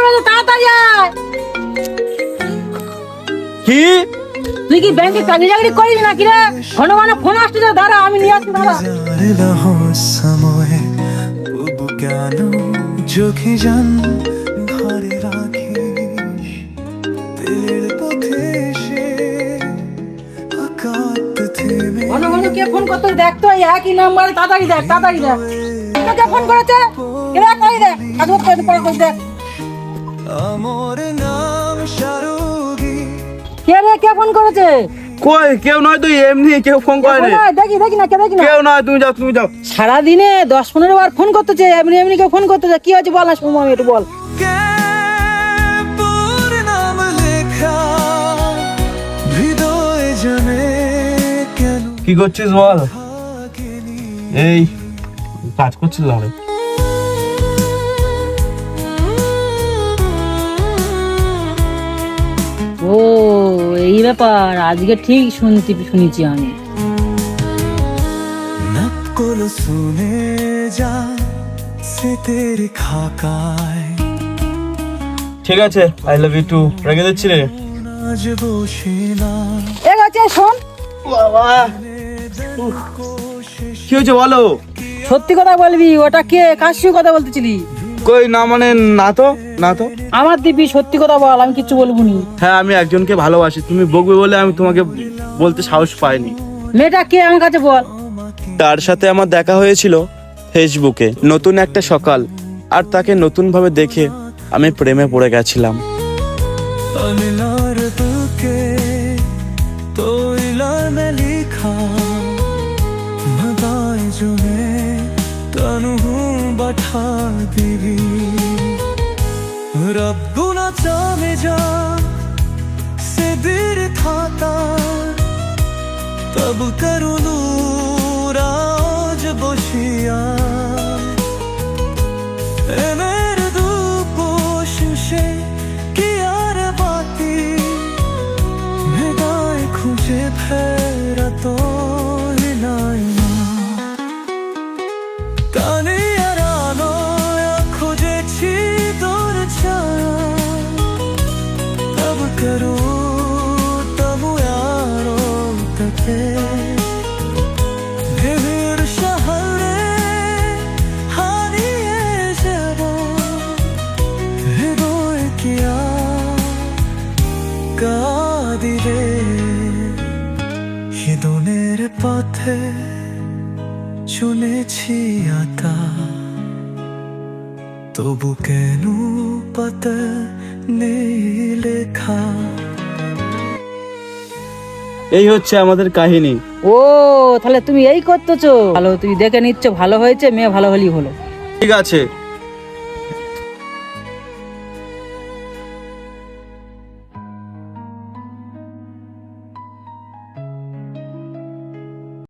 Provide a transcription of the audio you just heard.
করেছে, তাড়াতাড়ি আয়। কি তুই কি ব্যাংকে চাকরি চাকরি করিস নাকি রে? ঘন ঘন ফোন আসছে, দাঁড়া আমি নিয়ে আসছি, দাঁড়া। চোখে যান ঘরে রাখিস তেলের পথে এসে আকাত থেমে ঘন ঘন কে ফোন করতে দেখ তো, এই একই নাম্বারে, তাড়াতাড়ি দেখ, তাড়াতাড়ি দেখ। কে ফোন করেছে? কে দেখ, তাড়াতাড়ি দেখ, কাজ করতে পড়া করে দেখ। আমার নাম শারুগি কে রে, কে ফোন করেছে? কই কেউ নয়, তুই এমনি কেউ ফোন করে ফোন আয়, দেখি দেখি না, কে দেখি না। কেউ নয়, তুমি যাও তুমি যাও। সারাদিনে 10-15 বার ফোন করতেছে, এমনি এমনি কেউ ফোন করতেছে। কি হয়েছে বল না, শুনবো আমি, একটু বল। কে পুর নাম লেখা হৃদয় জানে কেন কি করছিস বল? এই কাজ করছিস আমি। ও এই ব্যাপার, আজকে ঠিক শুনেছি আমি। নকল শুনে যা সে তেরে খাকায় ঠিক আছে, আই লাভ ইউ টু। রেখে দিচ্ছি রে। আজ বসে না এ গেছে, শোন। বাবা কি হয়েছে বলো? সত্যি কথা বলবি, ওটা কে, কার সঙ্গে কথা বলতেছিলি? কই না মানে না তো, না তো। আমার দিবি, সত্যি কথা বল, আমি কিচ্ছু বলবো নি। হ্যাঁ আমি একজনকে ভালোবাসি, তুমি বকবে বলে আমি তোমাকে বলতে সাহস পাইনি। মেয়েটা কে আমার কাছে বল। তার সাথে আমার দেখা হয়েছিল ফেসবুকে, নতুন একটা সকাল, আর তাকে নতুন ভাবে দেখে আমি প্রেমে পড়ে গেছিলাম। अनलार तुके तो इला में लिखा मदाए जो मैं तनु बैठा दीवी रब्बु ना चाहे जा से दिल थाता तब करूँ राज बोशिया ए मेरे दू कोशिशें খুঁজে ফেরা তো না কানে আর আলোয় খুঁজেছি তোর ছায়া তব করো তব यारो তকে ভেবের শহরে হারিয়ে যাব হৃদয় কিয়া কাঁদিরে হিদনের পথে চলেছি আতা তবু কেন পথে নেই লেখা। এই হচ্ছে আমাদের কাহিনী। ও তাহলে তুমি এই করতেছো, ভালো, তুই দেখে নিচ্ছ, ভালো হয়েছে, মেয়ে ভালো হলেই হলো। ঠিক আছে,